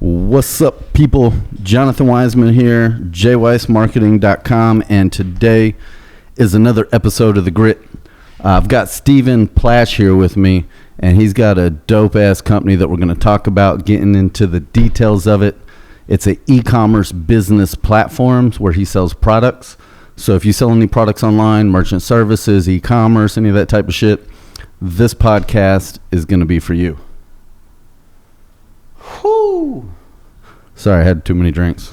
What's up, people? Jonathan Wiseman here, jweissmarketing.com, and today is another episode of The Grit. I've got Steven Plash here with me, and he's got a dope-ass company that we're going to talk about, getting into the details of it. It's an e-commerce business platform where he sells products. So if you sell any products online, merchant services, e-commerce, any of that type of shit, this podcast is going to be for you. Whoo! Sorry, I had too many drinks.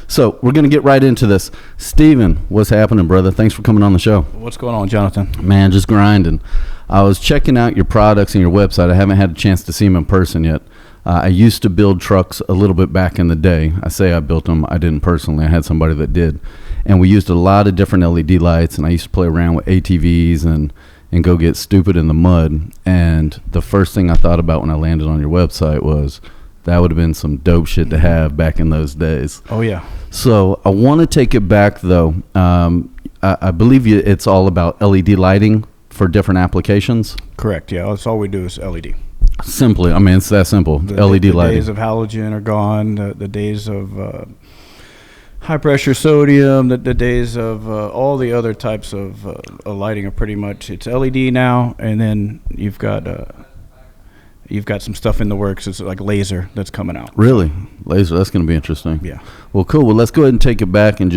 So we're going to get right into this. Steven, what's happening, brother? Thanks for coming on the show. What's going on, Jonathan? Man, just grinding. I was checking out your products and your website. I haven't had a chance to see them in person yet. I used to build trucks a little bit back in the day. I say I built them. I didn't personally. I had somebody that did. And we used a lot of different LED lights, and I used to play around with ATVs and go get stupid in the mud. And the first thing I thought about when I landed on your website was that would have been some dope shit to have back in those days. Oh, yeah. So I want to take it back, though. I believe it's all about LED lighting for different applications. Correct, yeah. That's all we do is LED. Simply, I mean, it's that simple. LED lighting. The days of halogen are gone. The days of high-pressure sodium, the days of all the other types of lighting are pretty much, it's LED now, and then you've got some stuff in the works. It's like laser that's coming out. Really? Laser, that's going to be interesting. Yeah. Well, cool. Well, let's go ahead and take it back and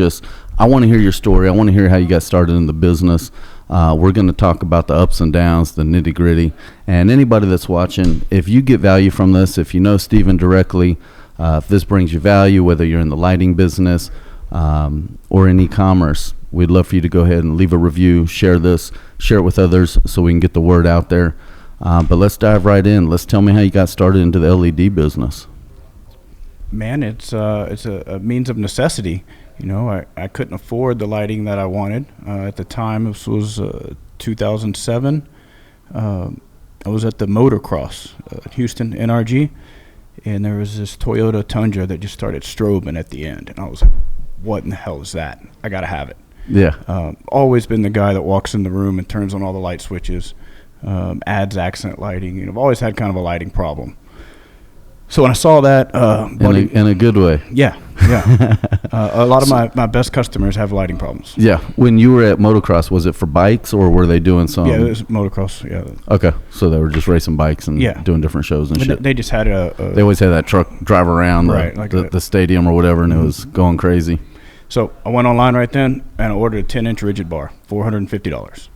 I want to hear your story. I want to hear how you got started in the business. We're going to talk about the ups and downs, the nitty gritty. And anybody that's watching, if you get value from this, if you know Steven directly, if this brings you value, whether you're in the lighting business or in e-commerce, we'd love for you to go ahead and leave a review, share this, share it with others so we can get the word out there. But let's dive right in. Let's tell me how you got started into the LED business. Man, it's a means of necessity. You know, I couldn't afford the lighting that I wanted. At the time, this was 2007. I was at the motocross, Houston NRG, and there was this Toyota Tundra that just started strobing at the end. And I was like, what in the hell is that? I got to have it. Yeah. Always been the guy that walks in the room and turns on all the light switches, adds accent lighting. You know, I've always had kind of a lighting problem. So when I saw that, in a good way. Yeah. A lot of my best customers have lighting problems. Yeah. When you were at motocross, was it for bikes or were they doing some? Yeah, it was motocross. Yeah. Okay. So they were just racing bikes and doing different shows and shit. They just had they always had that truck drive around the stadium or whatever, and it was going crazy. So I went online right then and I ordered a 10-inch rigid bar, $450.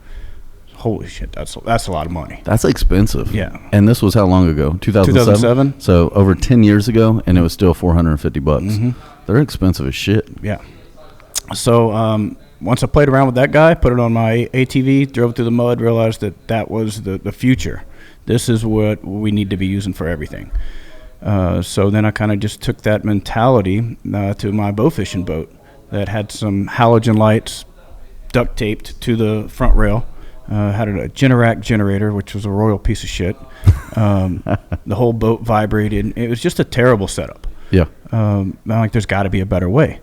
Holy shit, that's a lot of money. That's expensive. Yeah. And this was how long ago? 2007? So over 10 years ago, and it was still $450. Mm-hmm. They're expensive as shit. Yeah. So once I played around with that guy, put it on my ATV, drove through the mud, realized that was the future. This is what we need to be using for everything. So then I kind of just took that mentality to my bow fishing boat that had some halogen lights duct taped to the front rail. Had a Generac generator, which was a royal piece of shit. The whole boat vibrated. It was just a terrible setup. Yeah. I'm like, there's got to be a better way.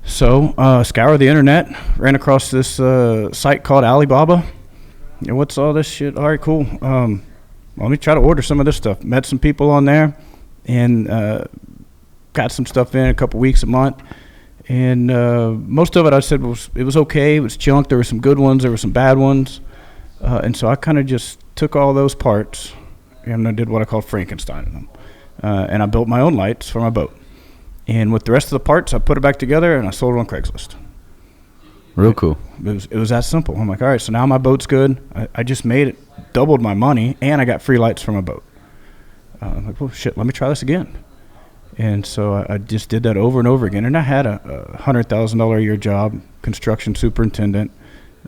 So scoured the internet, ran across this site called Alibaba. You know, what's all this shit? All right, cool. Let me try to order some of this stuff. Met some people on there and got some stuff in a couple weeks, a month. And most of it I said it was okay. It was junk. There were some good ones. There were some bad ones. And so I kind of just took all those parts and I did what I call Frankenstein in them. And I built my own lights for my boat. And with the rest of the parts, I put it back together and I sold it on Craigslist. Real cool. It was that simple. I'm like, all right, so now my boat's good. I just made it, doubled my money, and I got free lights for my boat. I'm like, well, shit, let me try this again. And so I just did that over and over again. And I had a $100,000 a year job, construction superintendent.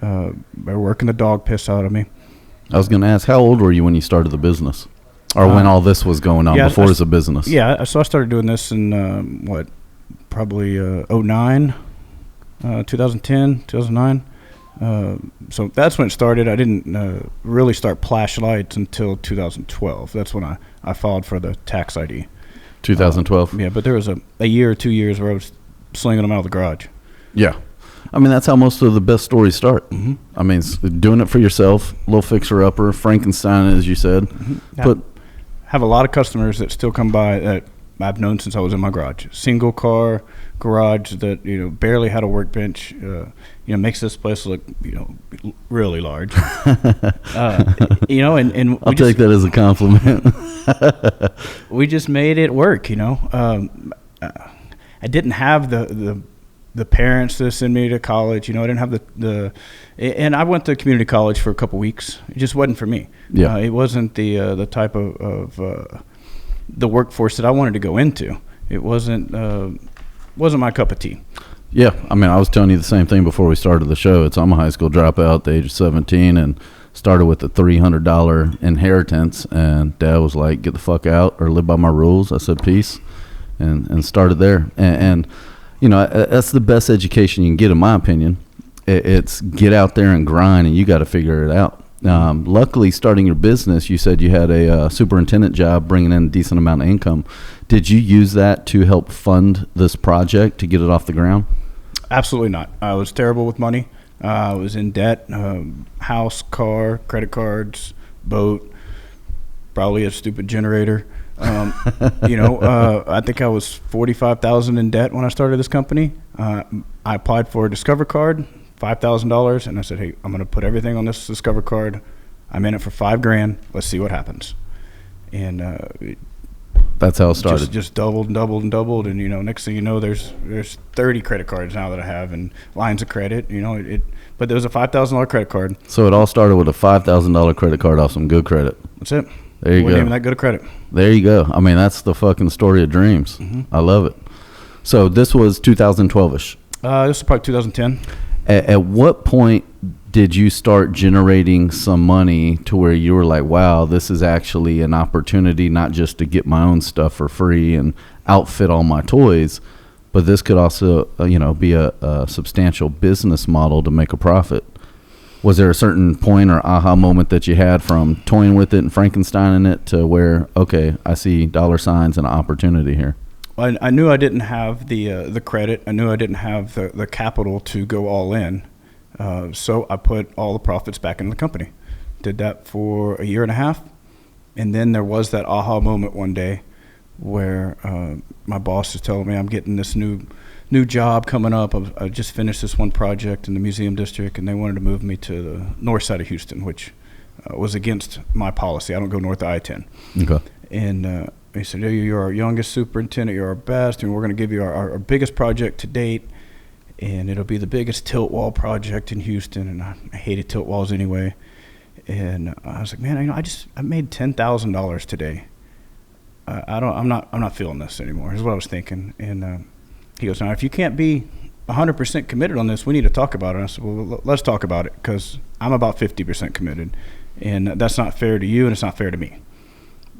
They were working the dog piss out of me. I was going to ask, how old were you when you started the business? Or when all this was going on before it was a business? Yeah, so I started doing this in, probably 2009, 2009. So that's when it started. I didn't really start Plash lights until 2012. That's when I filed for the tax ID. 2012? Yeah, but there was a year or 2 years where I was slinging them out of the garage. Yeah. I mean, that's how most of the best stories start. Mm-hmm. I mean, doing it for yourself, little fixer-upper, Frankenstein, as you said. Mm-hmm. Have a lot of customers that still come by that I've known since I was in my garage. Single car garage that, barely had a workbench. Makes this place look, really large. And I'll take that as a compliment. We just made it work. I didn't have the parents to send me to college. I didn't have and I went to community college for a couple weeks. It just wasn't for me. Yeah. It wasn't the type of the workforce that I wanted to go into. It wasn't my cup of tea. Yeah, I mean, I was telling you the same thing before we started the show. I'm a high school dropout at the age of 17 and started with a $300 inheritance, and Dad was like, get the fuck out or live by my rules. I said, peace, and started there. And that's the best education you can get, in my opinion. It's get out there and grind, and you got to figure it out. Luckily, starting your business, you said you had a superintendent job bringing in a decent amount of income. Did you use that to help fund this project to get it off the ground? Absolutely not. I was terrible with money. I was in debt, house, car, credit cards, boat, probably a stupid generator. I think I was $45,000 in debt when I started this company. I applied for a Discover card, $5,000, and I said, hey, I'm going to put everything on this Discover card. I'm in it for $5,000. Let's see what happens. And that's how it started. Just doubled and doubled and doubled, and next thing you know, there's 30 credit cards now that I have, and lines of credit. But there was a $5,000 credit card. So it all started with a $5,000 credit card off some good credit. That's it. There you go. Wasn't even that good of credit. There you go. I mean, that's the fucking story of dreams. Mm-hmm. I love it. So this was 2012ish. This was probably 2010. At what point did you start generating some money to where you were like, wow, this is actually an opportunity not just to get my own stuff for free and outfit all my toys, but this could also, be a substantial business model to make a profit? Was there a certain point or aha moment that you had from toying with it and Frankensteining it to where, okay, I see dollar signs and opportunity here? I knew I didn't have the credit. I knew I didn't have the capital to go all in. So I put all the profits back in the company. Did that for a year and a half. And then there was that aha moment one day where my boss is telling me I'm getting this new job coming up. I just finished this one project in the museum district, and they wanted to move me to the north side of Houston, which was against my policy. I don't go north of I-10. Okay. And he said, hey, you're our youngest superintendent, you're our best, and we're going to give you our biggest project to date, and it'll be the biggest tilt wall project in Houston. And I hated tilt walls anyway. And I was like, man, I made $10,000 today. I'm not feeling this anymore. Is what I was thinking. And he goes, now if you can't be 100% committed on this, we need to talk about it. And I said, well, let's talk about it, because I'm about 50% committed, and that's not fair to you, and it's not fair to me.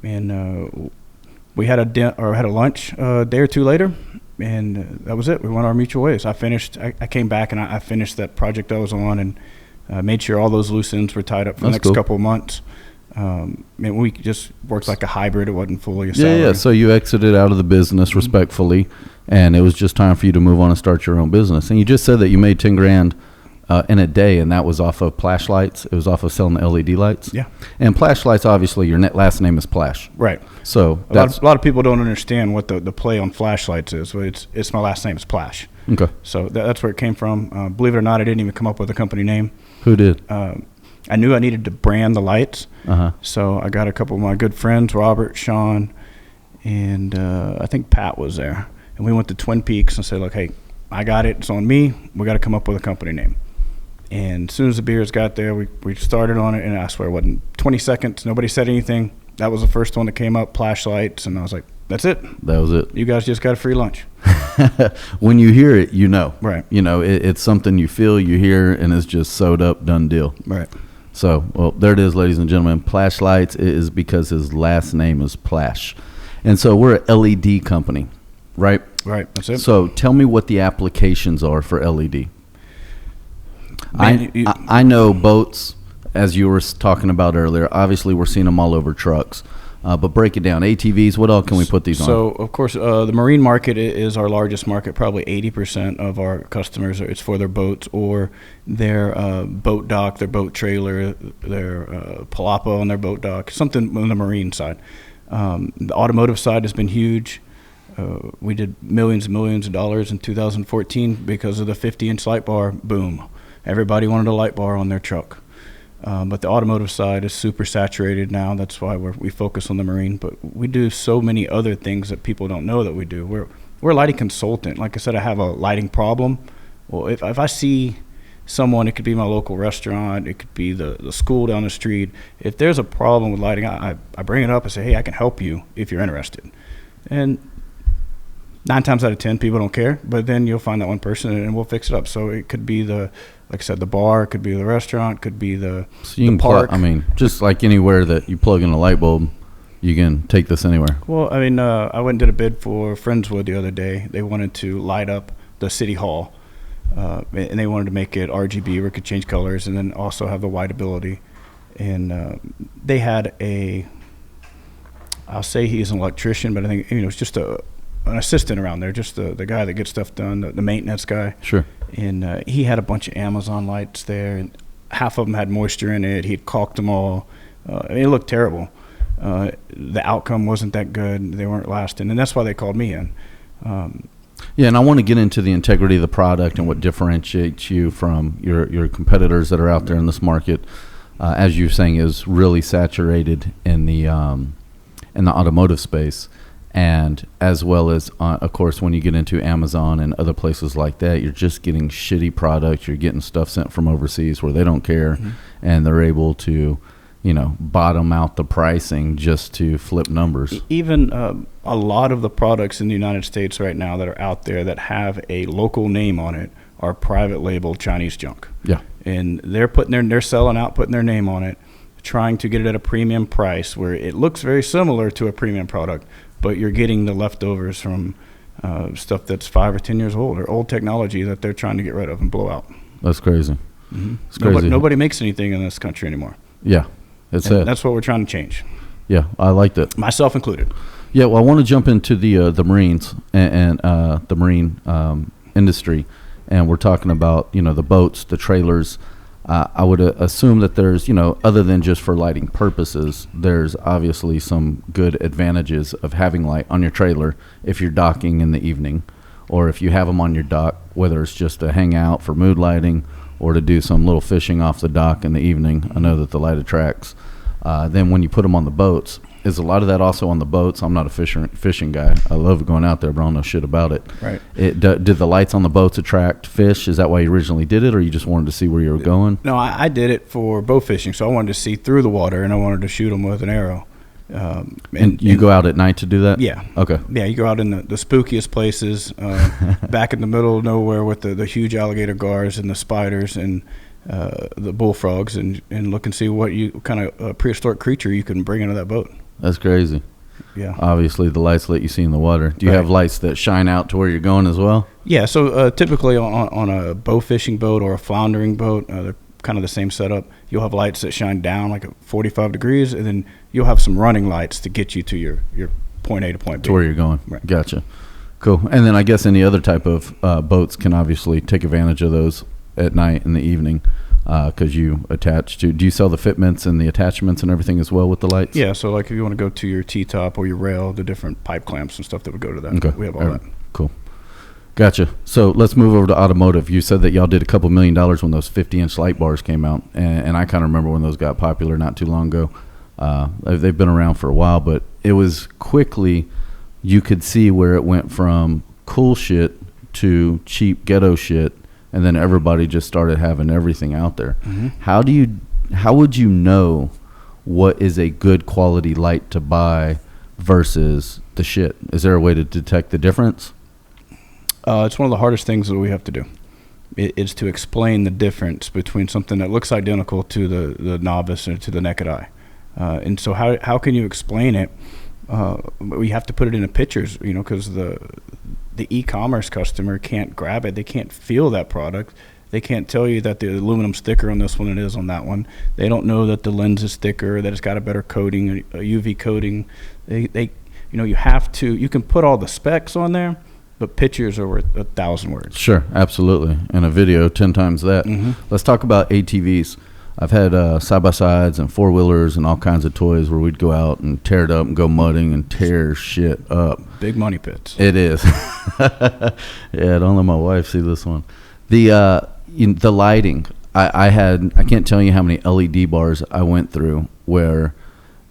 And we had a lunch a day or two later, and that was it. We went our mutual ways. I came back and I finished that project I was on, and made sure all those loose ends were tied up for the next couple of months. And we just worked like a hybrid. It wasn't fully a salary. Yeah. So you exited out of the business respectfully, and it was just time for you to move on and start your own business. And you just said that you made $10,000 in a day, and that was off of Plash lights. It was off of selling the LED lights. Yeah. And Plash lights, obviously, your last name is Plash. Right. So a lot of people don't understand what the play on flashlights is. Well, it's my last name is Plash. Okay. So that's where it came from. Believe it or not, I didn't even come up with a company name. Who did? I knew I needed to brand the lights. Uh-huh. So I got a couple of my good friends, Robert, Sean, and I think Pat was there. And we went to Twin Peaks and said, look, hey, I got it. It's on me. We got to come up with a company name. And as soon as the beers got there, we started on it, and I swear it wasn't 20 seconds. Nobody said anything. That was the first one that came up, Plash Lights, and I was like, that's it. That was it. You guys just got a free lunch. When you hear it, you know. Right. It's something you feel, you hear, and it's just sewed up, done deal. Right. So, well, there it is, ladies and gentlemen. Plash Lights is because his last name is Plash. And so we're an LED company, right? Right, that's it. So tell me what the applications are for LED. Man, I know boats, as you were talking about earlier. Obviously, we're seeing them all over trucks. But break it down. ATVs, what else can we put these on? So, of course, the marine market is our largest market. Probably 80% of our customers, it's for their boats or their boat dock, their boat trailer, their palapa on their boat dock, something on the marine side. The automotive side has been huge. We did millions and millions of dollars in 2014 because of the 50-inch light bar boom. Everybody wanted a light bar on their truck. But the automotive side is super saturated now. That's why we focus on the marine. But we do so many other things that people don't know that we do. We're a lighting consultant. Like I said, I have a lighting problem. Well, if I see someone, it could be my local restaurant, it could be the school down the street. If there's a problem with lighting, I bring it up and say, hey, I can help you if you're interested. And 9 times out of 10, people don't care. But then you'll find that one person, and we'll fix it up. So it could be like I said, the bar, it could be the restaurant, could be the park. Just like anywhere that you plug in a light bulb, you can take this anywhere. Well, I went and did a bid for Friendswood the other day. They wanted to light up the city hall, and they wanted to make it RGB where it could change colors and then also have the white ability. And they had I'll say he's an electrician, but I think it's just an assistant around there, just the guy that gets stuff done, the maintenance guy. Sure. And he had a bunch of Amazon lights there, and half of them had moisture in it. He'd caulked them all. It looked terrible. The outcome wasn't that good. They weren't lasting, and that's why they called me in. Yeah, and I want to get into the integrity of the product and what differentiates you from your competitors that are out there in this market. As you're saying, is really saturated in the automotive space. And as well as, of course, when you get into Amazon and other places like that, you're just getting shitty products. You're getting stuff sent from overseas where they don't care, and they're able to, bottom out the pricing just to flip numbers. Even a lot of the products in the United States right now that are out there that have a local name on it are private label Chinese junk. Yeah. And they're selling out, putting their name on it, trying to get it at a premium price where it looks very similar to a premium product, but you're getting the leftovers from stuff that's 5 or 10 years old or old technology that they're trying to get rid of and blow out. That's crazy. It's crazy. Nobody makes anything in this country anymore. Yeah, that's what we're trying to change. Yeah, I like that. Myself included. Yeah, well, I want to jump into the Marines and the Marine industry, and we're talking about the boats, the trailers. I would assume that there's, other than just for lighting purposes, there's obviously some good advantages of having light on your trailer if you're docking in the evening, or if you have them on your dock, whether it's just to hang out for mood lighting or to do some little fishing off the dock in the evening. I know that the light attracts. Then when you put them on the boats, is a lot of that also on the boats? I'm not a fishing guy. I love going out there, but I don't know shit about it. Right. Did the lights on the boats attract fish? Is that why you originally did it, or you just wanted to see where you were going? No, I did it for bow fishing, so I wanted to see through the water, and I wanted to shoot them with an arrow. And you go out at night to do that? Yeah. Okay. Yeah, you go out in the spookiest places, back in the middle of nowhere with the huge alligator gars and the spiders and the bullfrogs, and look and see what kind of prehistoric creature you can bring into that boat. That's crazy. Yeah. Obviously, the lights let you see in the water. Do you have lights that shine out to where you're going as well? Yeah. So typically on a bow fishing boat or a floundering boat, they're kind of the same setup. You'll have lights that shine down like at 45 degrees, and then you'll have some running lights to get you to your point A to point B. To where you're going. Right. Gotcha. Cool. And then I guess any other type of boats can obviously take advantage of those at night in the evening. Because you attach to, do you sell the fitments and the attachments and everything as well with the lights? Yeah, so like if you want to go to your T-top or your rail, the different pipe clamps and stuff that would go to that. Okay. We have all that. Cool. Gotcha. So let's move over to automotive. You said that y'all did a couple $1 million when those 50-inch light bars came out, and I kind of remember when those got popular not too long ago. They've been around for a while, but it was quickly, you could see where it went from cool shit to cheap ghetto shit. And then everybody just started having everything out there. Mm-hmm. How would you know what is a good quality light to buy versus the shit? Is there a way to detect the difference? It's one of the hardest things that we have to do. It's to explain the difference between something that looks identical to the novice or to the naked eye. And so how can you explain it? We have to put it into pictures, because the e-commerce customer can't grab it. They can't feel that product. They can't tell you that the aluminum's thicker on this one than it is on that one. They don't know that the lens is thicker, that it's got a better coating, a UV coating. You can put all the specs on there, but pictures are worth 1,000 words. Sure, absolutely. And a video 10 times that. Mm-hmm. Let's talk about ATVs. I've had side-by-sides and four-wheelers and all kinds of toys where we'd go out and tear it up and go mudding and tear shit up. Big money pits. It is. Yeah, don't let my wife see this one. The lighting. I can't tell you how many LED bars I went through where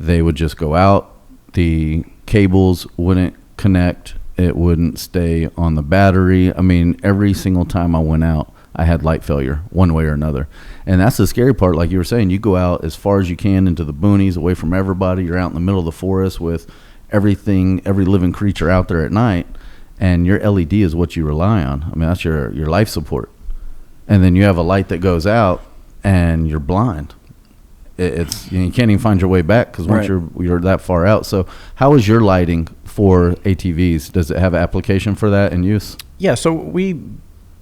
they would just go out, the cables wouldn't connect, it wouldn't stay on the battery. I mean, every single time I went out, I had light failure one way or another. And that's the scary part. Like you were saying, you go out as far as you can into the boonies, away from everybody. You're out in the middle of the forest with everything, every living creature out there at night, and your LED is what you rely on. I mean, that's your life support. And then you have a light that goes out and you're blind. It's you can't even find your way back because once you're that far out. So how is your lighting for ATVs? Does it have an application for that in use? Yeah, so we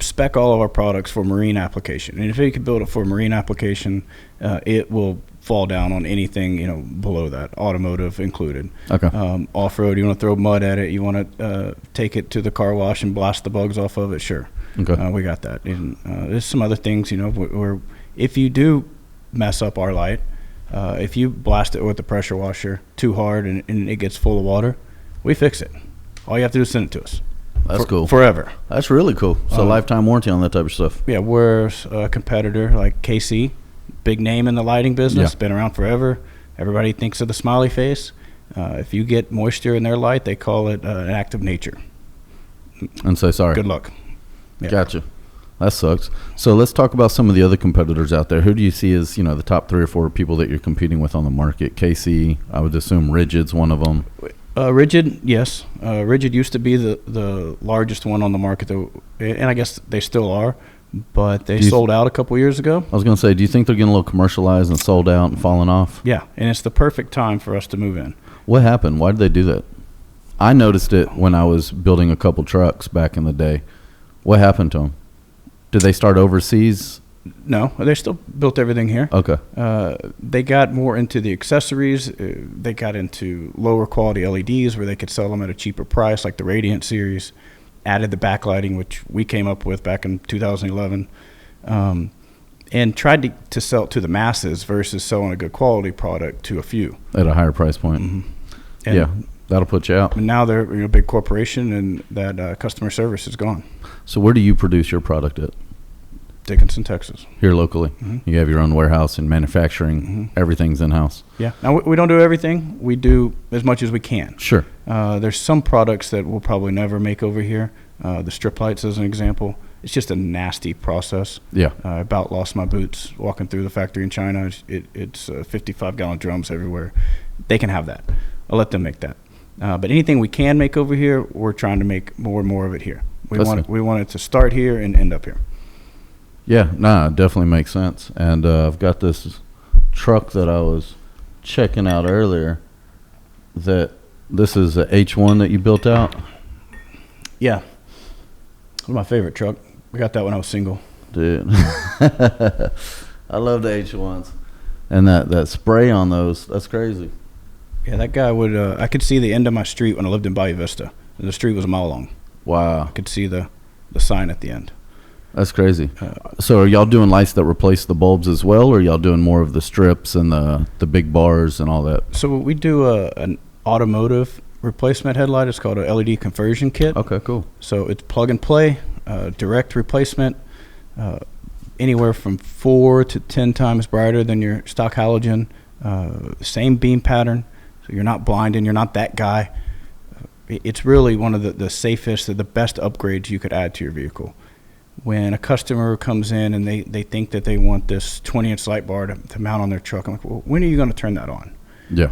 spec all of our products for marine application, and if you can build it for marine application, it will fall down on anything below that, automotive included. Okay. Off-road, you want to throw mud at it, you want to take it to the car wash and blast the bugs off of it, sure. Okay. We got that. And there's some other things, where if you do mess up our light, if you blast it with the pressure washer too hard and it gets full of water, we fix it. All you have to do is send it to us. That's cool. Forever. That's really cool. So lifetime warranty on that type of stuff. Yeah, we're a competitor like KC, big name in the lighting business, been around forever. Everybody thinks of the smiley face. If you get moisture in their light, they call it an act of nature. And say sorry. Good luck. Yeah. Gotcha. That sucks. So let's talk about some of the other competitors out there. Who do you see as, the top 3 or 4 people that you're competing with on the market? KC, I would assume Rigid's one of them. Rigid, yes. Rigid used to be the largest one on the market, and I guess they still are, but they sold out a couple years ago. I was going to say, do you think they're getting a little commercialized and sold out and falling off? Yeah, and it's the perfect time for us to move in. What happened? Why did they do that? I noticed it when I was building a couple trucks back in the day. What happened to them? Did they start overseas? No, they still built everything here. Okay. They got more into the accessories. They got into lower quality LEDs where they could sell them at a cheaper price, like the Radiant series. Added the backlighting, which we came up with back in 2011, and tried to sell it to the masses versus selling a good quality product to a few. At a higher price point. Mm-hmm. Yeah, that'll put you out. And now they're a big corporation, and that customer service is gone. So where do you produce your product at? Dickinson, Texas. Here locally. Mm-hmm. You have your own warehouse and manufacturing. Mm-hmm. Everything's in-house. Yeah. Now, we don't do everything. We do as much as we can. Sure. There's some products that we'll probably never make over here. The strip lights, as an example. It's just a nasty process. Yeah. I about lost my boots walking through the factory in China. It's 55-gallon drums everywhere. They can have that. I'll let them make that. But anything we can make over here, we're trying to make more and more of it here. We want it to start here and end up here. Yeah, it definitely makes sense. And I've got this truck that I was checking out earlier. This is a H1 that you built out? Yeah. It's my favorite truck. We got that when I was single. Dude. I love the H1s. And that spray on those, that's crazy. Yeah, that guy would, I could see the end of my street when I lived in Bayou Vista. And the street was a mile long. Wow. I could see the sign at the end. That's crazy. So are y'all doing lights that replace the bulbs as well, or are y'all doing more of the strips and the big bars and all that? So we do an automotive replacement headlight. It's called a LED conversion kit. Okay, cool. So it's plug and play, direct replacement, anywhere from 4 to 10 times brighter than your stock halogen. Same beam pattern, so you're not blind and you're not that guy. It's really one of the safest, the best upgrades you could add to your vehicle. When a customer comes in and they think that they want this 20-inch light bar to mount on their truck, I'm like, well, when are you going to turn that on? Yeah.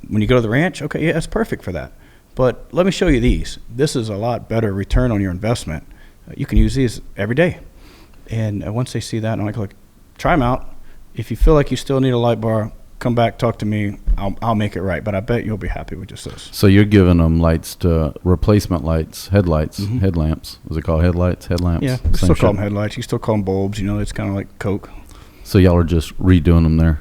When you go to the ranch, okay, yeah, that's perfect for that. But let me show you these. This is a lot better return on your investment. You can use these every day. And once they see that, I'm like, look, try them out. If you feel like you still need a light bar, come back, talk to me. I'll make it right. But I bet you'll be happy with just this. So you're giving them lights to replacement lights, headlights, Mm-hmm. headlamps. Was it called headlights, headlamps? Yeah, you still call them headlights. You still call them bulbs. It's kind of like Coke. So y'all are just redoing them there?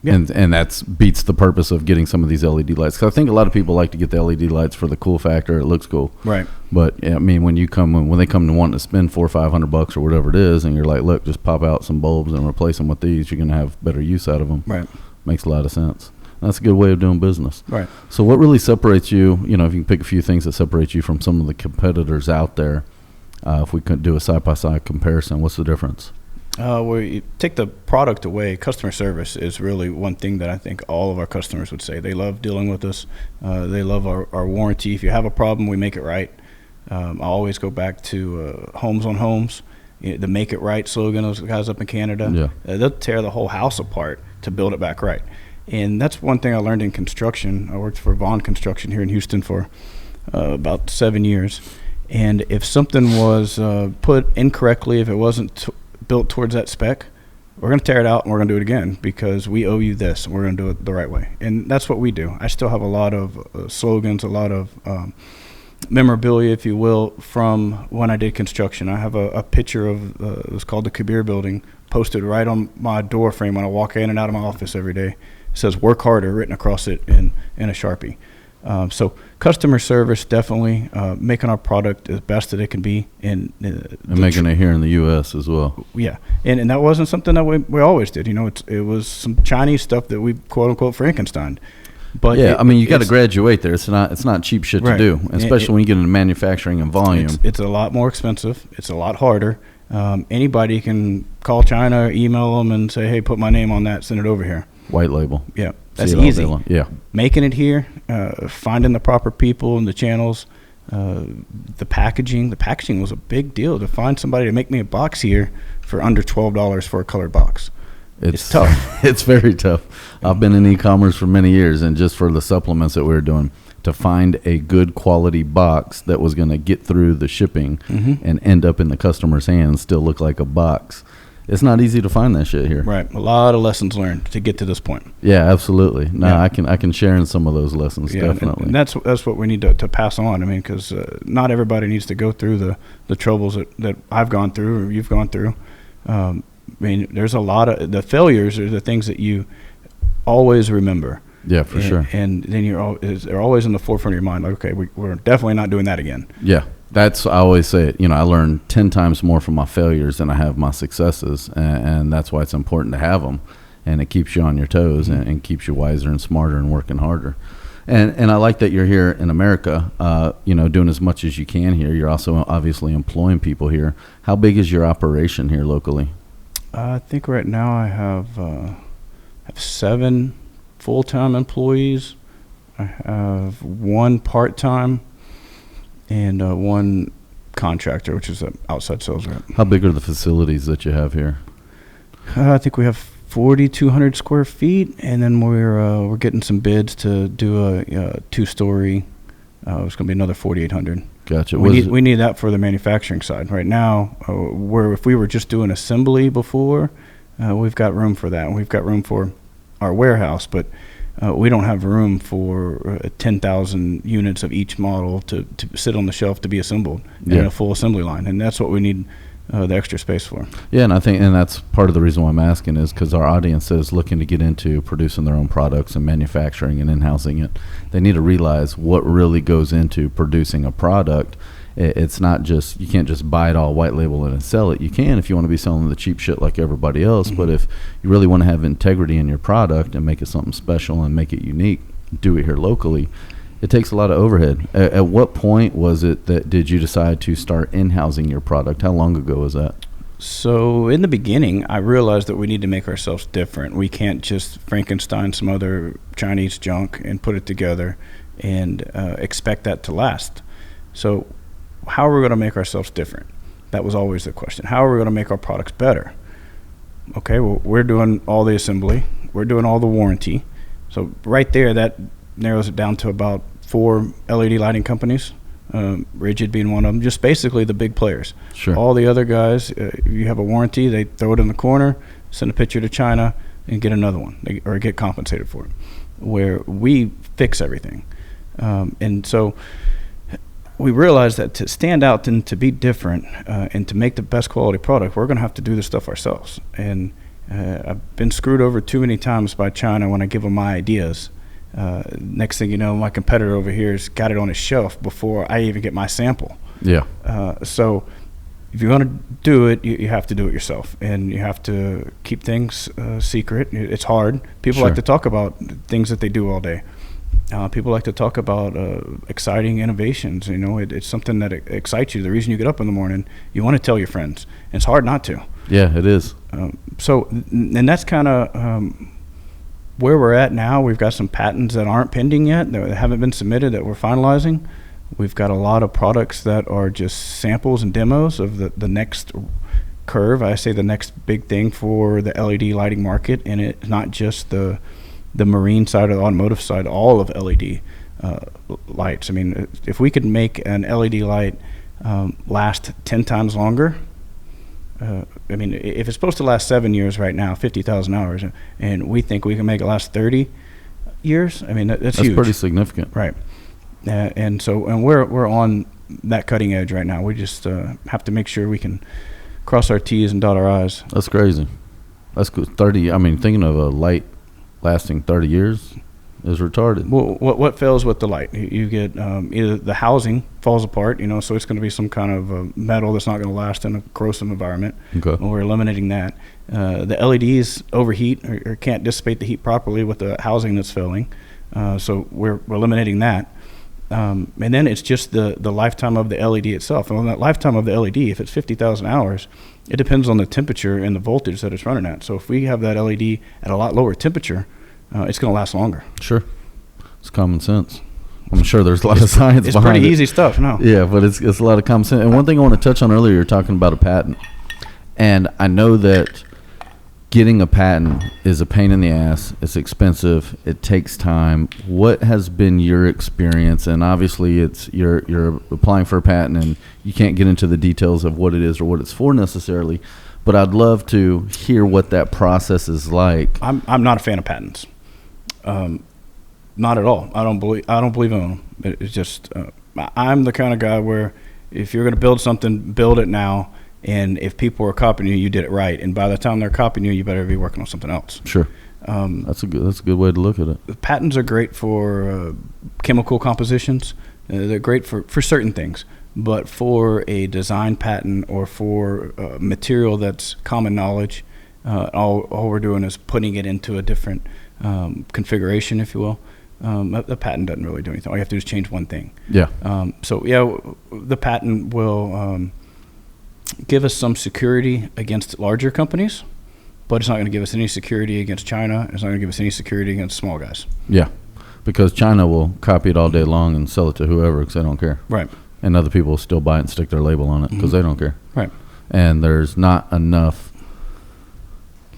Yeah. And that's beats the purpose of getting some of these LED lights. 'Cause I think a lot of people like to get the LED lights for the cool factor. It looks cool. Right. But yeah, I mean, when they come to wanting to spend $400 or $500 or whatever it is, and you're like, look, just pop out some bulbs and replace them with these, you're going to have better use out of them. Right. Makes a lot of sense. That's a good way of doing business. Right. So what really separates you, if you can pick a few things that separate you from some of the competitors out there, if we could do a side-by-side comparison, what's the difference? Where you take the product away, customer service is really one thing that I think all of our customers would say. They love dealing with us. They love our warranty. If you have a problem, we make it right. I always go back to Homes on Homes, the Make It Right slogan, those guys up in Canada. Yeah. They'll tear the whole house apart to build it back right. And that's one thing I learned in construction. I worked for Vaughn Construction here in Houston for about 7 years. And if something was put incorrectly, if it wasn't built towards that spec, we're going to tear it out and we're going to do it again because we owe you this and we're going to do it the right way. And that's what we do. I still have a lot of slogans, a lot of memorabilia, if you will, from when I did construction. I have a picture of it was called the Kabir building posted right on my door frame when I walk in and out of my office every day. It says "Work Harder" written across it in a Sharpie. So customer service, definitely making our product as best that it can be, and making it here in the U.S. as well. Yeah, and that wasn't something that we always did. It was some Chinese stuff that we quote unquote Frankenstein. But yeah, you got to graduate there. It's not cheap shit to do, especially when you get into manufacturing and volume. It's a lot more expensive. It's a lot harder. Anybody can call China, email them, and say, "Hey, put my name on that. Send it over here." White label. Yeah, that's easy. Yeah, making it here, finding the proper people and the channels, the packaging. The packaging was a big deal. To find somebody to make me a box here for under $12 for a colored box. It's tough. It's very tough. I've been in e-commerce for many years, and just for the supplements that we were doing, to find a good quality box that was going to get through the shipping and end up in the customer's hands, still look like a box. It's not easy to find that shit here. Right. A lot of lessons learned to get to this point. Yeah, absolutely. No, yeah. I can share in some of those lessons, definitely. And that's what we need to pass on. Because not everybody needs to go through the troubles that I've gone through or you've gone through. There's a lot of the failures are the things that you always remember. Yeah, for sure. And then they're always in the forefront of your mind. Like, okay, we're definitely not doing that again. Yeah. I always say it, I learn 10 times more from my failures than I have my successes. And that's why it's important to have them. And it keeps you on your toes and keeps you wiser and smarter and working harder. And I like that you're here in America, doing as much as you can here. You're also obviously employing people here. How big is your operation here locally? I think right now I have 7 full-time employees. I have 1 part-time. And 1 contractor, which is an outside sales rep. How big are the facilities that you have here? I think we have 4,200 square feet, and then we're getting some bids to do a 2-story. It's going to be another 4,800. Gotcha. We need that for the manufacturing side. Right now, if we were just doing assembly before, we've got room for that. We've got room for our warehouse, but we don't have room for 10,000 units of each model to sit on the shelf to be assembled in a full assembly line, and that's what we need the extra space for. Yeah, and I think that's part of the reason why I'm asking is because our audience is looking to get into producing their own products and manufacturing and in-housing it. They need to realize what really goes into producing a product. It's not just, you can't just buy it all, white label it and sell it. You can if you want to be selling the cheap shit like everybody else, but if you really want to have integrity in your product and make it something special and make it unique, do it here locally. It takes a lot of overhead. At what point was it that did you decide to start in-housing your product? How long ago was that? So in the beginning, I realized that we need to make ourselves different. We can't just Frankenstein some other Chinese junk and put it together and expect that to last. So how are we going to make ourselves different? That was always the question. How are we going to make our products better? Okay, well, we're doing all the assembly. We're doing all the warranty. So right there, that narrows it down to about 4 LED lighting companies, Rigid being one of them, just basically the big players. Sure. All the other guys, if you have a warranty, they throw it in the corner, send a picture to China, and get another one, or get compensated for it, where we fix everything. And so we realized that to stand out and to be different and to make the best quality product, we're going to have to do this stuff ourselves. And I've been screwed over too many times by China when I give them my ideas. Next thing you know, my competitor over here has got it on his shelf before I even get my sample. Yeah. So if you want to do it, you have to do it yourself, and you have to keep things secret. It's hard. People like to talk about things that they do all day. People like to talk about exciting innovations. You know, it's something that excites you. The reason you get up in the morning, you want to tell your friends. And it's hard not to. Yeah, it is. And that's kind of where we're at now. We've got some patents that aren't pending yet, that haven't been submitted, that we're finalizing. We've got a lot of products that are just samples and demos of the next curve. I say the next big thing for the LED lighting market, and it's not just the marine side or the automotive side, all of LED lights. I mean, if we could make an LED light last 10 times longer, I mean, if it's supposed to last 7 years right now, 50,000 hours, and we think we can make it last 30 years, I mean, that's huge. That's pretty significant. Right. And we're on that cutting edge right now. We just have to make sure we can cross our T's and dot our I's. That's crazy. That's good. 30, I mean, thinking of a light lasting 30 years is retarded. Well, what fails with the light? You get either the housing falls apart, you know, so it's going to be some kind of metal that's not going to last in a corrosive environment. Okay. And we're eliminating that. The LEDs overheat or can't dissipate the heat properly with the housing that's failing. So we're eliminating that. And then it's just the lifetime of the LED itself. And on that lifetime of the LED, if it's 50,000 hours, it depends on the temperature and the voltage that it's running at. So if we have that LED at a lot lower temperature, it's going to last longer. Sure. It's common sense. I'm sure there's a lot of science behind it. It's pretty easy stuff, no? Yeah, but it's a lot of common sense. And one thing I want to touch on earlier, you're talking about a patent. And I know that getting a patent is a pain in the ass. It's expensive. It takes time. What has been your experience? And obviously, you're applying for a patent, and you can't get into the details of what it is or what it's for necessarily. But I'd love to hear what that process is like. I'm not a fan of patents. Not at all. I don't believe in them. It's just I'm the kind of guy where if you're going to build something, build it now. And if people are copying you, you did it right. And by the time they're copying you, you better be working on something else. Sure. That's a good way to look at it. Patents are great for chemical compositions. They're great for certain things. But for a design patent or for material that's common knowledge, all we're doing is putting it into a different configuration, if you will. The patent doesn't really do anything. All you have to do is change one thing. Yeah. The patent will give us some security against larger companies, but it's not going to give us any security against China. It's not going to give us any security against small guys. Yeah, because China will copy it all day long and sell it to whoever because they don't care. Right. And other people will still buy it and stick their label on it because they don't care. Right. And there's not enough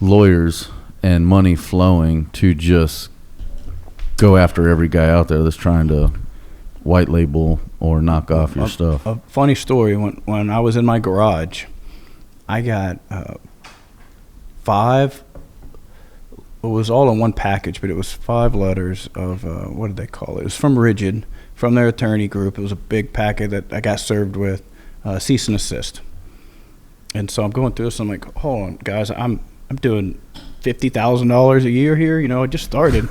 lawyers and money flowing to just go after every guy out there that's trying to white label or knock off your stuff. A funny story, when I was in my garage, I got 5, it was all in one package, but it was 5 letters of, what did they call it? It was from Rigid, from their attorney group. It was a big packet that I got served with cease and assist. And so I'm going through this, I'm like, hold on, guys, I'm doing $50,000 a year here, you know, I just started.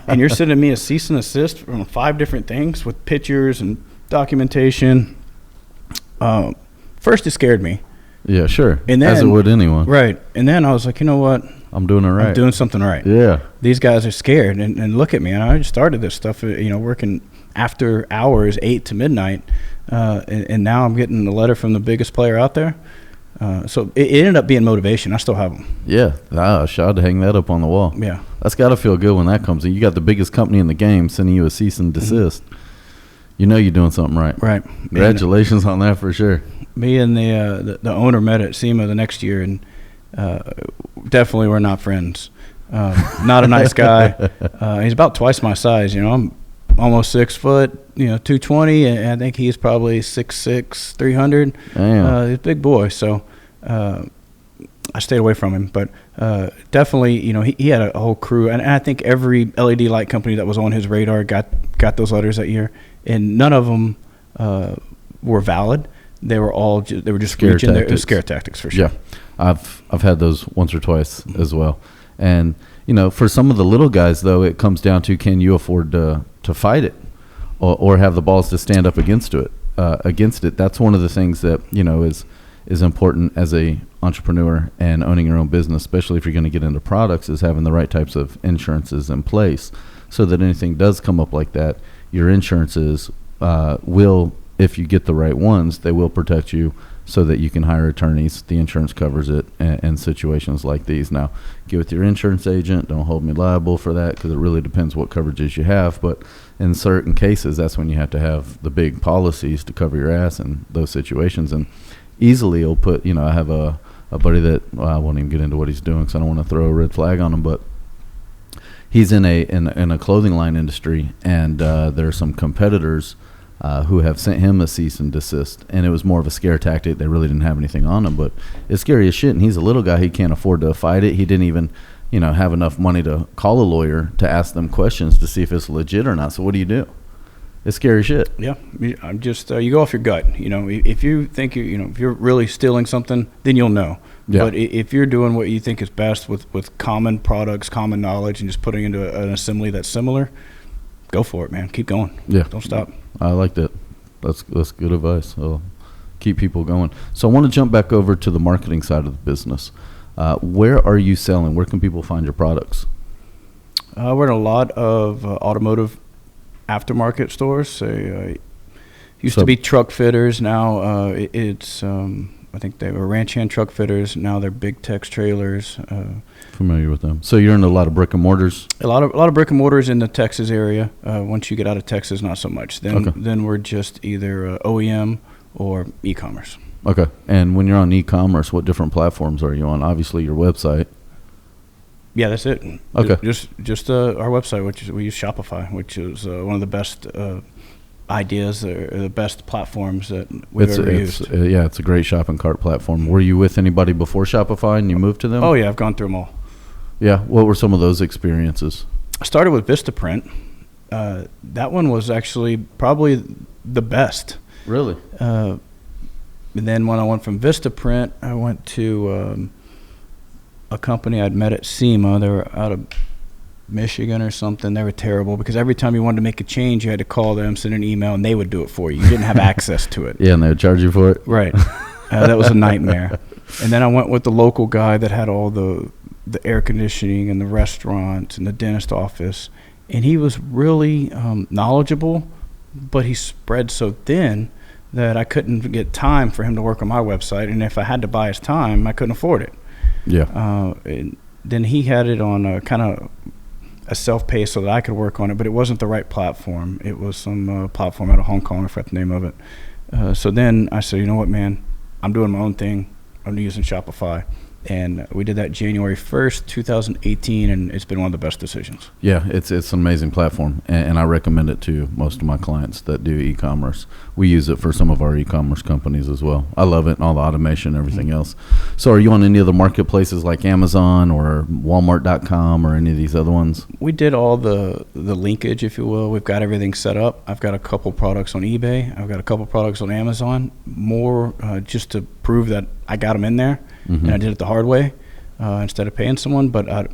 And you're sending me a cease and assist from 5 different things with pictures and documentation. First, it scared me. Yeah, sure. And then, as it would anyone. Right. And then I was like, you know what? I'm doing it right. I'm doing something right. Yeah. These guys are scared. And look at me. And I just started this stuff, you know, working after hours, 8 to midnight. And now I'm getting a letter from the biggest player out there. So it ended up being motivation. I still have them. Yeah, I should hang that up on the wall. Yeah. That's got to feel good when that comes in. You got the biggest company in the game sending you a cease and desist. Mm-hmm. You know you're doing something right. Right. Congratulations on that for sure. Me and the owner met at SEMA the next year, and definitely we're not friends. Not a nice guy. He's about twice my size. You know, I'm almost 6 foot, you know, 220, and I think he's probably 6'6", 300. Damn. He's a big boy, so I stayed away from him. But definitely, you know, he had a whole crew, and I think every LED light company that was on his radar got those letters that year, and none of them were valid. they were just Scare reaching their tactics. scare tactics for sure. Yeah, I've had those once or twice as well. And for some of the little guys though, it comes down to, can you afford to fight it, or have the balls to stand up against it? That's one of the things that is important as a entrepreneur and owning your own business, especially if you're going to get into products, is having the right types of insurances in place so that anything does come up like that, your insurances will, if you get the right ones, they will protect you so that you can hire attorneys. The insurance covers it in situations like these. Now, get with your insurance agent. Don't hold me liable for that, because it really depends what coverages you have. But in certain cases, that's when you have to have the big policies to cover your ass in those situations. And easily it'll put, I have a buddy that, I won't even get into what he's doing because I don't want to throw a red flag on him, but he's in a clothing line industry, and there are some competitors who have sent him a cease and desist, and it was more of a scare tactic. They really didn't have anything on him, but it's scary as shit, and he's a little guy. He can't afford to fight it. He didn't even have enough money to call a lawyer to ask them questions to see if it's legit or not. So what do? It's scary shit. Yeah, I'm just you go off your gut. If you think if you're really stealing something, then you'll know. Yeah. But if you're doing what you think is best with common products, common knowledge, and just putting into an assembly that's similar, go for it, man. Keep going. Yeah, Don't stop. I like that. That's good advice. I'll keep people going. So I want to jump back over to the marketing side of the business. Where are you selling? Where can people find your products? We're in a lot of automotive aftermarket stores. Used to be truck fitters. Now it's I think they were ranch hand truck fitters. Now they're big Tex trailers. Familiar with them. So you're in a lot of brick and mortars. A lot of brick and mortars in the Texas area. Once you get out of Texas, not so much. Then we're just either OEM or e-commerce. Okay. And when you're on e-commerce, what different platforms are you on? Obviously your website. Yeah, that's it. Okay. Just our website, which we use Shopify, which is one of the best ideas, or the best platforms that we've ever used. Yeah, it's a great shopping cart platform. Were you with anybody before Shopify and you moved to them? Oh yeah, I've gone through them all. Yeah. What were some of those experiences? I started with Vistaprint. That one was actually probably the best. Really? And then when I went from Vistaprint, I went to a company I'd met at SEMA. They were out of Michigan or something. They were terrible because every time you wanted to make a change, you had to call them, send an email, and they would do it for you. You didn't have access to it. Yeah, and they would charge you for it? Right. That was a nightmare. And then I went with the local guy that had all the air conditioning and the restaurants and the dentist office. And he was really knowledgeable, but he spread so thin that I couldn't get time for him to work on my website. And if I had to buy his time, I couldn't afford it. Yeah. And then he had it on a kind of a self-pay so that I could work on it, but it wasn't the right platform. It was some platform out of Hong Kong, I forgot the name of it. So then I said, you know what, man, I'm doing my own thing. I'm using Shopify. And we did that January 1st, 2018, and it's been one of the best decisions. Yeah, it's an amazing platform, and I recommend it to most of my clients that do e-commerce. We use it for some of our e-commerce companies as well. I love it, and all the automation and everything else. So are you on any other marketplaces like Amazon or Walmart.com or any of these other ones? We did all the linkage, if you will. We've got everything set up. I've got a couple products on eBay. I've got a couple products on Amazon, more just to prove that I got them in there. Mm-hmm. And I did it the hard way instead of paying someone, but I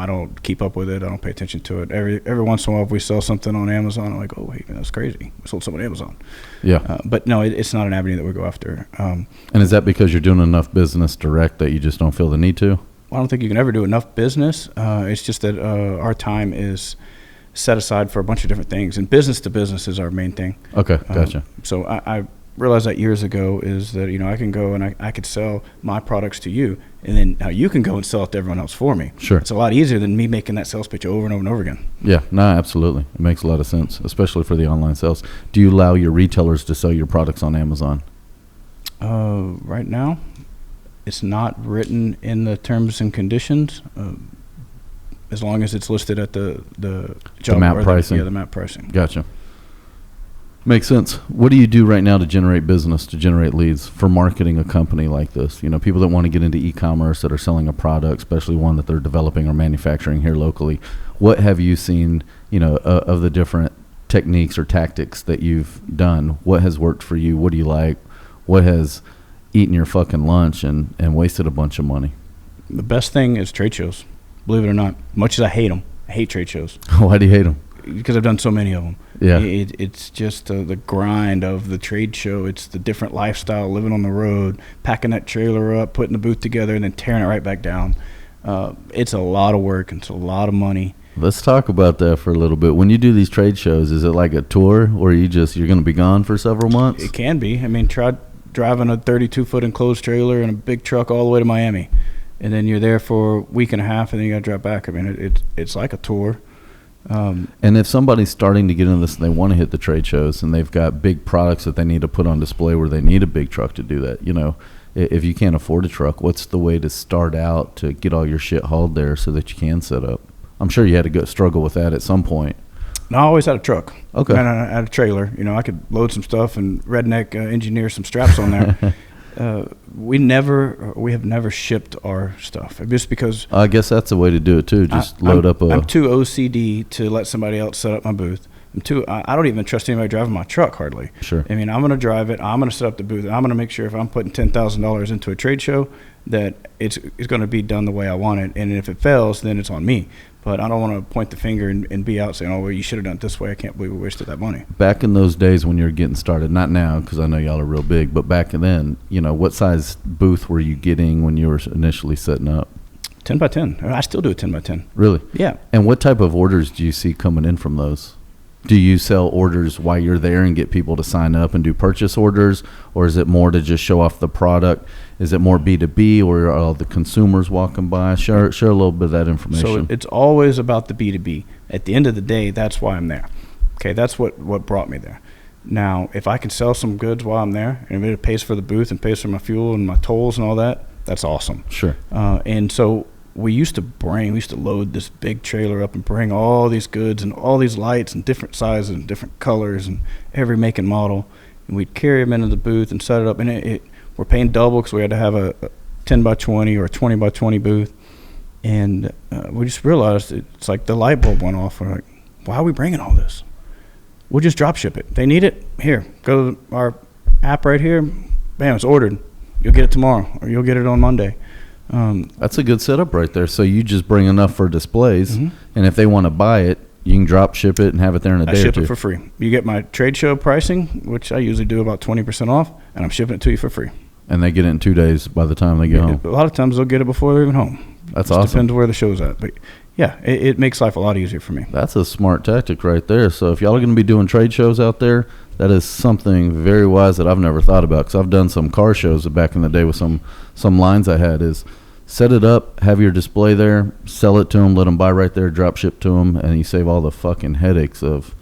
don't keep up with it. I don't pay attention to it. Every once in a while, if we sell something on Amazon, I'm like, oh, wait, that's crazy. We sold something on Amazon. Yeah. But no, it's not an avenue that we go after. And is that because you're doing enough business direct that you just don't feel the need to? Well, I don't think you can ever do enough business. It's just that our time is set aside for a bunch of different things, and business to business is our main thing. Okay, gotcha. So I realized that years ago is that, I can go and I could sell my products to you, and then now you can go and sell it to everyone else for me. Sure. It's a lot easier than me making that sales pitch over and over and over again. Yeah, no, absolutely. It makes a lot of sense, especially for the online sales. Do you allow your retailers to sell your products on Amazon? Right now, it's not written in the terms and conditions, as long as it's listed at the job map pricing. The map pricing. Gotcha. Makes sense. What do you do right now to generate business, to generate leads for marketing a company like this? People that want to get into e-commerce, that are selling a product, especially one that they're developing or manufacturing here locally. What have you seen, of the different techniques or tactics that you've done? What has worked for you? What do you like? what has eaten your fucking lunch and wasted a bunch of money? The best thing is trade shows, believe it or not. Much as I hate them, I hate trade shows. Why do you hate them? Because I've done so many of them. Yeah. It's just the grind of the trade show. It's the different lifestyle, living on the road, packing that trailer up, putting the booth together, and then tearing it right back down. It's a lot of work. It's a lot of money. Let's talk about that for a little bit. When you do these trade shows, is it like a tour where you're going to be gone for several months? It can be. I mean, try driving a 32-foot enclosed trailer and a big truck all the way to Miami, and then you're there for a week and a half, and then you got to drive back. I mean, it's like a tour. And if somebody's starting to get into this and they want to hit the trade shows and they've got big products that they need to put on display where they need a big truck to do that, you know, if you can't afford a truck, what's the way to start out to get all your shit hauled there so that you can set up? I'm sure you had to go struggle with that at some point. No, I always had a truck. Okay. And I had a trailer. You know, I could load some stuff and redneck engineer some straps on there. We have never shipped our stuff just because. I guess that's the way to do it too. Just load up a. I'm too OCD to let somebody else set up my booth. I don't even trust anybody driving my truck hardly. Sure. I mean, I'm going to drive it. I'm going to set up the booth. I'm going to make sure if I'm putting $10,000 into a trade show that it's going to be done the way I want it. And if it fails, then it's on me. But I don't want to point the finger and be out saying, oh, well, you should have done it this way. I can't believe we wasted that money. Back in those days when you were getting started, not now because I know y'all are real big, but back then, you know, what size booth were you getting when you were initially setting up? 10 by 10. I still do a 10 by 10. Really? Yeah. And what type of orders do you see coming in from those? Do you sell orders while you're there and get people to sign up and do purchase orders, or is it more to just show off the product? Is it more B2B, or are all the consumers walking by? Share a little bit of that information. So it's always about the B2B. At the end of the day, that's why I'm there. Okay, that's what brought me there. Now, if I can sell some goods while I'm there, and if it pays for the booth and pays for my fuel and my tolls and all that, that's awesome. Sure. And so we used to load this big trailer up and bring all these goods and all these lights and different sizes and different colors and every make and model. And we'd carry them into the booth and set it up. And we're paying double because we had to have a 10 by 20 or a 20 by 20 booth. And we just realized it's like the light bulb went off. We're like, why are we bringing all this? We'll just drop ship it. They need it? Here, go to our app right here. Bam, it's ordered. You'll get it tomorrow or you'll get it on Monday. That's a good setup right there. So you just bring enough for displays, Mm-hmm. and if they want to buy it, you can drop ship it and have it there in a day or two. I ship it for free. You get my trade show pricing, which I usually do about 20% off, and I'm shipping it to you for free. And they get it in 2 days by the time they get home. A lot of times they'll get it before they're even home. That's Just awesome. depends where the show's at. But yeah, it makes life a lot easier for me. That's a smart tactic right there. So if y'all are going to be doing trade shows out there, that is something very wise that I've never thought about, because I've done some car shows back in the day with some lines I had is set it up, have your display there, sell it to them, let them buy right there, drop ship to them, and you save all the fucking headaches of,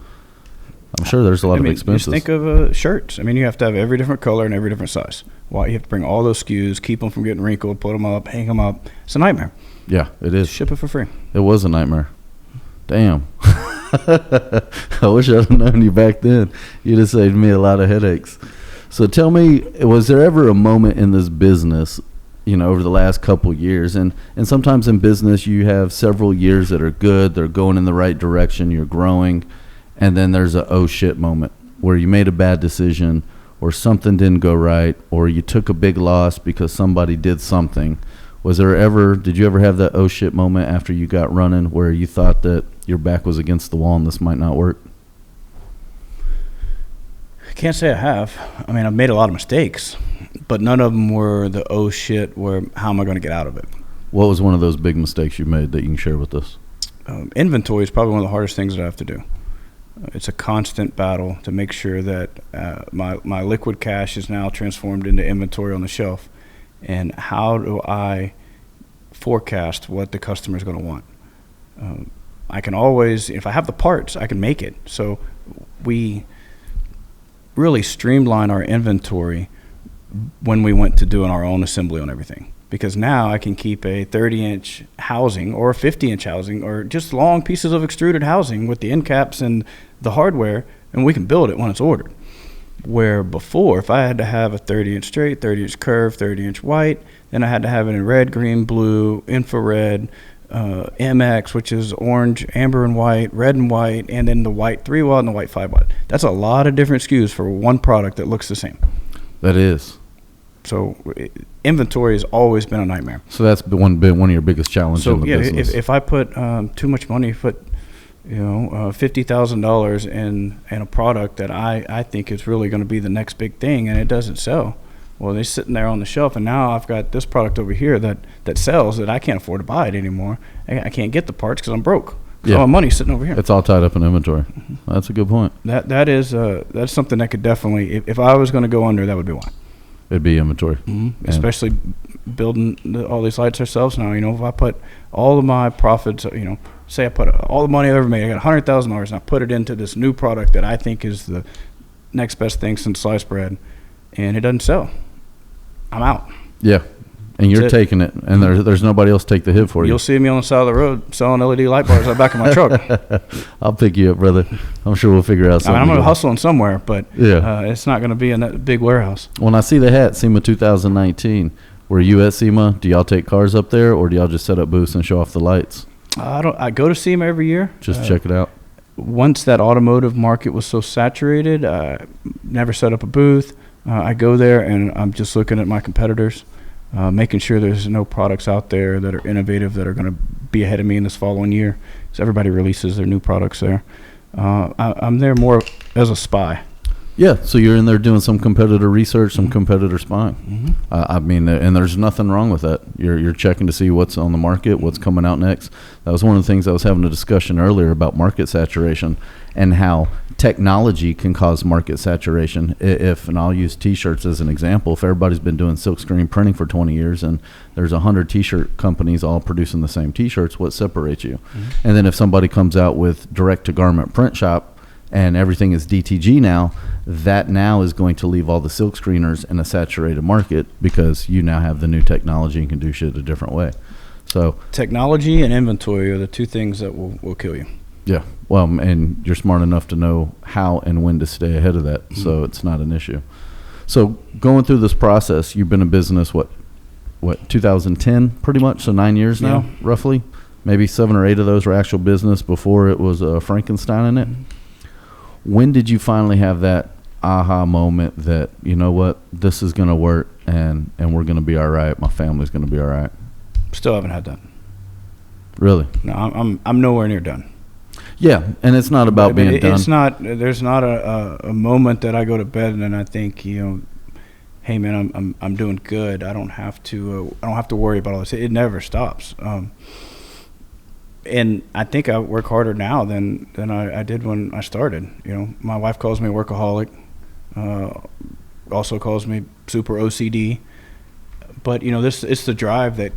I'm sure there's a lot of expenses. Just think of shirts. I mean, you have to have every different color and every different size. Well, you have to bring all those SKUs, keep them from getting wrinkled, put them up, hang them up. It's a nightmare. Yeah, it is. Ship it for free. It was a nightmare. Damn. I wish I'd have known you back then. You'd have saved me a lot of headaches. So tell me, was there ever a moment in this business, you know, over the last couple years, and sometimes in business you have several years that are good, they're going in the right direction, you're growing, and then there's a oh shit moment where you made a bad decision or something didn't go right or you took a big loss because somebody did something. Did you ever have that oh shit moment after you got running where you thought that your back was against the wall and this might not work? I can't say I have. I mean, I've made a lot of mistakes, but none of them were the oh shit, where how am I going to get out of it? What was one of those big mistakes you made that you can share with us? Inventory is probably one of the hardest things that I have to do. It's a constant battle to make sure that my liquid cash is now transformed into inventory on the shelf. And how do I forecast what the customer is going to want? I can always, if I have the parts, I can make it. So we really streamline our inventory when we went to doing our own assembly on everything. Because now I can keep a 30-inch housing or a 50-inch housing or just long pieces of extruded housing with the end caps and the hardware, and we can build it when it's ordered. Where before, if I had to have a 30-inch straight, 30-inch curve, 30-inch white, then I had to have it in red, green, blue, infrared, MX, which is orange, amber and white, red and white, and then the white 3-watt and the white 5-watt. That's a lot of different SKUs for one product that looks the same. That is. So inventory has always been a nightmare. So that's been one of your biggest challenges in the business. If I put too much money, $50,000 in a product that I think is really going to be the next big thing, and it doesn't sell, well, they're sitting there on the shelf, and now I've got this product over here that sells that I can't afford to buy it anymore. I can't get the parts because I'm broke. So my money's sitting over here. It's all tied up in inventory. That's a good point. That's something that could definitely, if I was going to go under, that would be one. It'd be inventory. Especially building all these lights ourselves now. If I put all of my profits, say I put all the money I ever made, I got $100,000, and I put it into this new product that I think is the next best thing since sliced bread, and it doesn't sell, I'm out. Yeah, and you're taking it, and there's nobody else to take the hit for you. You'll see me on the side of the road selling LED light bars out back of my truck. I'll pick you up, brother. I'm sure we'll figure out something. I'm going to hustle somewhere, but it's not going to be in that big warehouse. When I see the hat, SEMA 2019, were you at SEMA? Do y'all take cars up there, or do y'all just set up booths and show off the lights? I go to SEMA every year. Just check it out. Once that automotive market was so saturated, never set up a booth. I go there and I'm just looking at my competitors, making sure there's no products out there that are innovative that are going to be ahead of me in this following year. So everybody releases their new products there. I'm there more as a spy. Yeah, so you're in there doing some competitor research, some competitor spying. I mean, and there's nothing wrong with that. You're checking to see what's on the market, what's coming out next. That was one of the things I was having a discussion earlier about market saturation and how technology can cause market saturation. And I'll use T-shirts as an example. If everybody's been doing silkscreen printing for 20 years and there's 100 T-shirt companies all producing the same T-shirts, what separates you? And then if somebody comes out with direct-to-garment print shop and everything is DTG now, that now is going to leave all the silk screeners in a saturated market because you now have the new technology and can do shit a different way. So technology and inventory are the two things that will kill you. Yeah. Well, and you're smart enough to know how and when to stay ahead of that, so it's not an issue. So going through this process, you've been in business, what 2010 pretty much, so 9 years now, roughly? Maybe 7 or 8 of those were actual business before it was Frankenstein in it. When did you finally have that aha moment that, you know what, this is going to work and we're going to be all right, my family's going to be all right? Still haven't had that. Really? No, I'm nowhere near done. Yeah, and it's not about being done. It's not. There's not a moment that I go to bed and then I think, hey man, I'm doing good. I don't have to worry about all this. It never stops. And I think I work harder now than I did when I started. My wife calls me a workaholic. Also calls me super OCD. But it's the drive that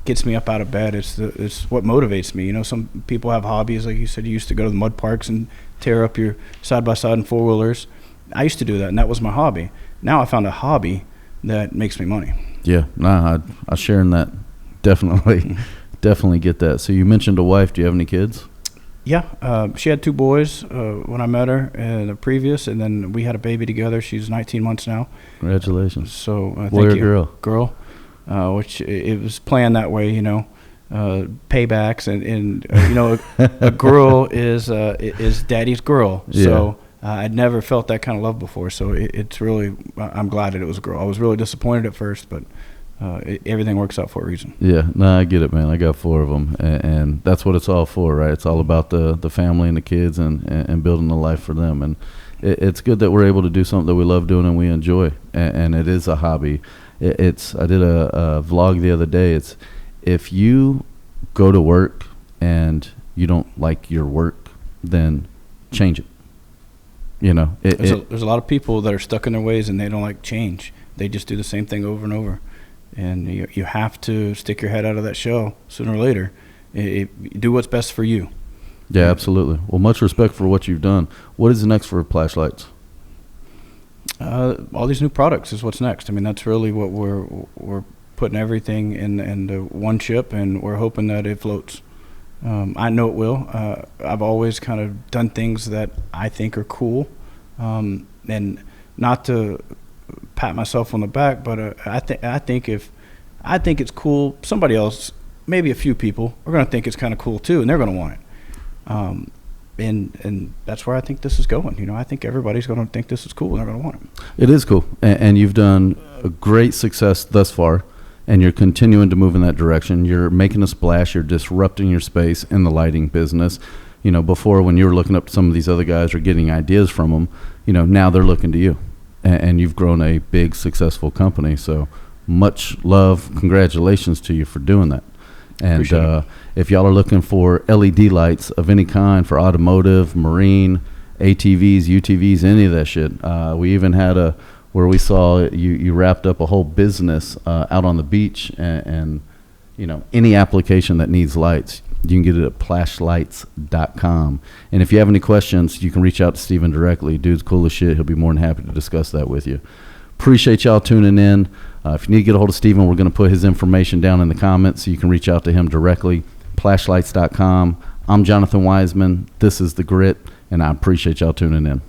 gets me up out of bed. It's what motivates me. Some people have hobbies, like you said. You used to go to the mud parks and tear up your side-by-side and four-wheelers. I used to do that, and that was my hobby. Now I found a hobby that makes me money. Yeah, I share in that. Definitely get that. So you mentioned a wife. Do you have any kids? Yeah, she had 2 boys when I met her in the previous, and then we had a baby together. She's 19 months now. Congratulations. So boy thank or you. Girl. Which it was planned that way, paybacks and a girl is daddy's girl. Yeah. So I'd never felt that kind of love before. So it's really, I'm glad that it was a girl. I was really disappointed at first, but everything works out for a reason. Yeah, no, I get it, man. I got 4 of them, and that's what it's all for, right? It's all about the family and the kids and building a life for them. And it's good that we're able to do something that we love doing and we enjoy, and it is a hobby. I did a vlog the other day. It's if you go to work and you don't like your work, then change it. There's a lot of people that are stuck in their ways and they don't like change. They just do the same thing over and over. And you have to stick your head out of that shell sooner or later. Do what's best for you. Yeah, absolutely. Well, much respect for what you've done. What is next for Plash Lights? All these new products is what's next. I mean, that's really what we're putting everything in one chip, and we're hoping that it floats. I know it will. I've always kind of done things that I think are cool, and not to pat myself on the back, but I think it's cool, somebody else, maybe a few people, are going to think it's kind of cool too, and they're going to want it. and that's where I think this is going. You know, I think everybody's going to think this is cool and they're going to want it. It is cool, and you've done a great success thus far, and you're continuing to move in that direction. You're making a splash. You're disrupting your space in the lighting business. You know, before when you were looking up to some of these other guys or getting ideas from them, you know, now they're looking to you, and you've grown a big, successful company. So much love, congratulations to you for doing that. And if y'all are looking for LED lights of any kind for automotive, marine, ATVs, UTVs, any of that shit, we even had where we saw you wrapped up a whole business out on the beach, and you know, any application that needs lights, you can get it at plashlights.com. And if you have any questions, you can reach out to Steven directly. Dude's cool as shit. He'll be more than happy to discuss that with you. Appreciate y'all tuning in. If you need to get a hold of Steven, we're going to put his information down in the comments so you can reach out to him directly. Plashlights.com. I'm Jonathan Wiseman. This is The Grit, and I appreciate y'all tuning in.